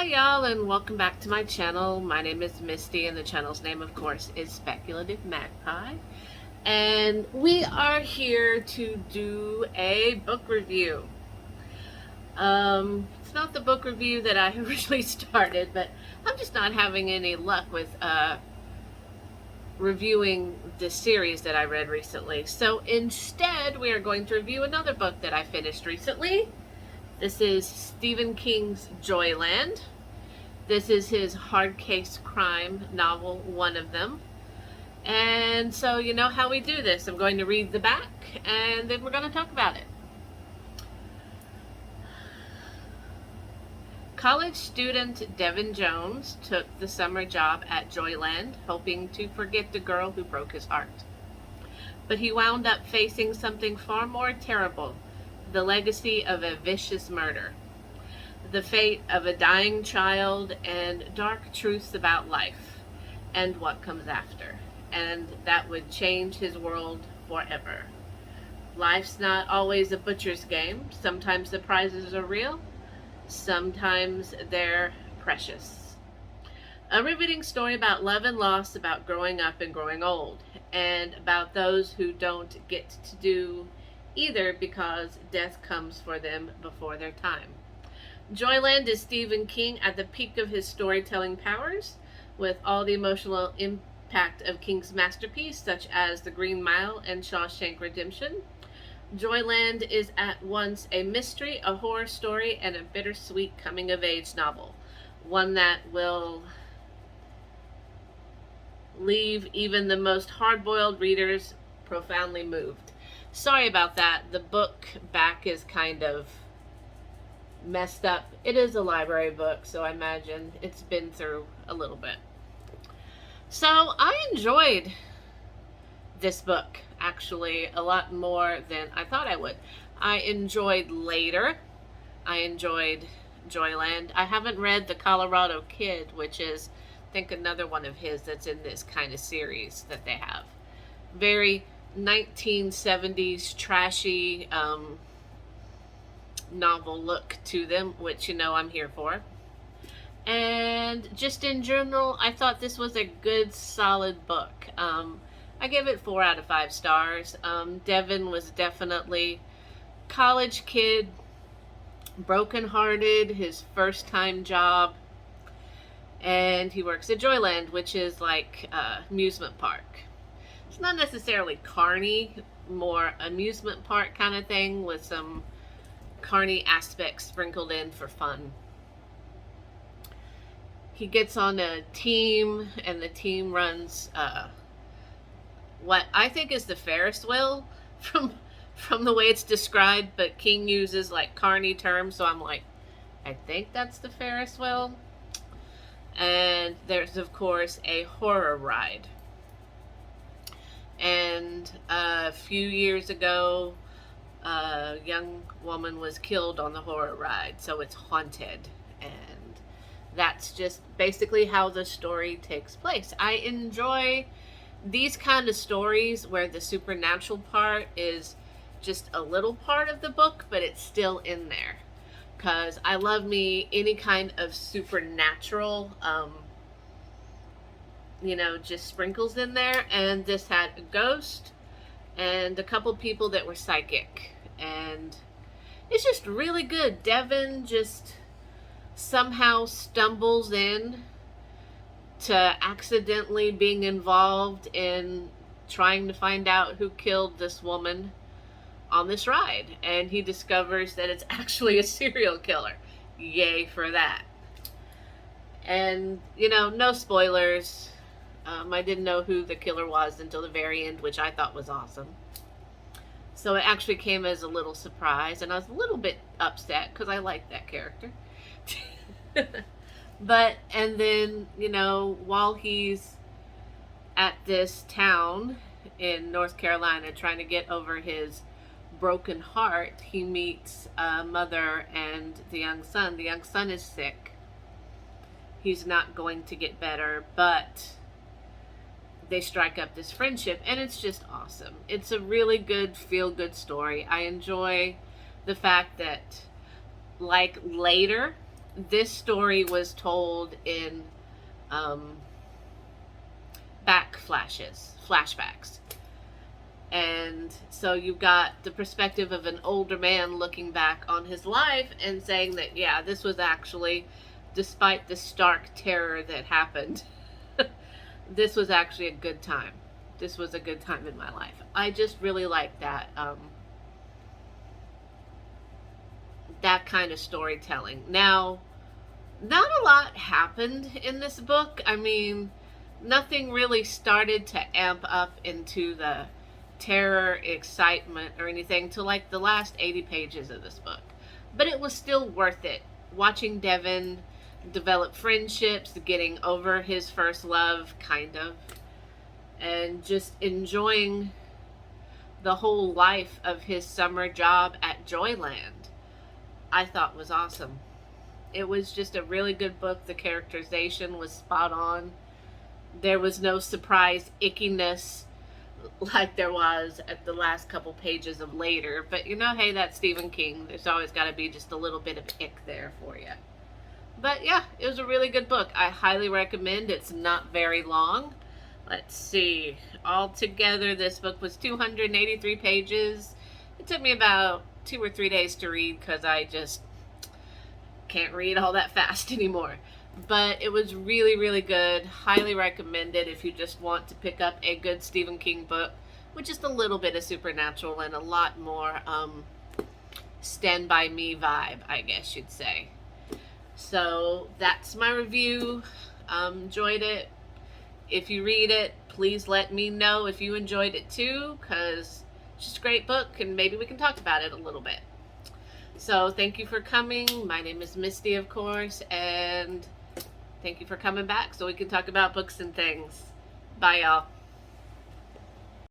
y'all, and welcome back to my channel. My name is Misty, and the channel's name, of course, is Speculative Magpie. And we are here to do a book review. It's not the book review that I originally started, but I'm just not having any luck with reviewing the series that I read recently. So instead, we are going to review another book that I finished recently. This is Stephen King's Joyland. This is his hard case crime novel, one of them. And so you know how we do this. I'm going to read the back and then we're going to talk about it. College student Devin Jones took the summer job at Joyland, hoping to forget the girl who broke his heart. But he wound up facing something far more terrible: the legacy of a vicious murder, the fate of a dying child, and dark truths about life and what comes after. And that would change his world forever. Life's not always a butcher's game. Sometimes the prizes are real, sometimes they're precious. A riveting story about love and loss, about growing up and growing old, and about those who don't get to do either because death comes for them before their time. Joyland is Stephen King at the peak of his storytelling powers, with all the emotional impact of King's masterpiece, such as The Green Mile and Shawshank Redemption. Joyland is at once a mystery, a horror story, and a bittersweet coming-of-age novel, one that will leave even the most hard-boiled readers profoundly moved. Sorry about that. The book back is kind of messed up. It is a library book, so I imagine it's been through a little bit. So I enjoyed this book, actually, a lot more than I thought I would. I enjoyed Later. I enjoyed Joyland. I haven't read The Colorado Kid, which is, I think, another one of his that's in this kind of series that they have. Very 1970s trashy novel look to them, which you know I'm here for. And just in general, I thought this was a good, solid book. I give it 4 out of 5 stars. Devin was definitely college kid, brokenhearted, his first time job, and he works at Joyland, which is like amusement park. It's not necessarily carney, more amusement park kind of thing with some carney aspects sprinkled in for fun. He gets on a team, and the team runs what I think is the Ferris wheel from the way it's described, but King uses like carney terms, so I'm like, I think that's the Ferris wheel. And there's of course a horror ride. And a few years ago, a young woman was killed on the horror ride, so it's haunted. And that's just basically how the story takes place. I enjoy these kind of stories where the supernatural part is just a little part of the book, but it's still in there. Because I love me any kind of supernatural just sprinkles in there, and this had a ghost and a couple people that were psychic, and it's just really good. Devin just somehow stumbles in to accidentally being involved in trying to find out who killed this woman on this ride, and he discovers that it's actually a serial killer. Yay for that. And no spoilers. I didn't know who the killer was until the very end, which I thought was awesome. So it actually came as a little surprise, and I was a little bit upset because I liked that character. And then, while he's at this town in North Carolina trying to get over his broken heart, he meets a mother and the young son. The young son is sick. He's not going to get better, but they strike up this friendship, and it's just awesome. It's a really good, feel-good story. I enjoy the fact that, like Later, this story was told in um, flashbacks. And so you've got the perspective of an older man looking back on his life and saying that, yeah, this was actually, despite the stark terror that happened, this was actually a good time. This was a good time in my life. I just really like that. That kind of storytelling. Now, not a lot happened in this book. I mean, nothing really started to amp up into the terror, excitement, or anything till like the last 80 pages of this book. But it was still worth it. Watching Devin develop friendships, getting over his first love, kind of, and just enjoying the whole life of his summer job at Joyland, I thought was awesome. It was just a really good book. The characterization was spot on. There was no surprise ickiness like there was at the last couple pages of later. But you know, hey, that's Stephen King. There's always got to be just a little bit of ick there for you. But yeah, it was a really good book. I highly recommend. It's not very long. Let's see. Altogether, this book was 283 pages. It took me about 2 or 3 days to read because I just can't read all that fast anymore. But it was really, really good. Highly recommended if you just want to pick up a good Stephen King book with just a little bit of supernatural and a lot more Stand By Me vibe, I guess you'd say. So that's my review. Enjoyed it. If you read it, please let me know if you enjoyed it too, because it's just a great book and maybe we can talk about it a little bit. So thank you for coming. My name is Misty, of course, and thank you for coming back so we can talk about books and things. Bye, y'all.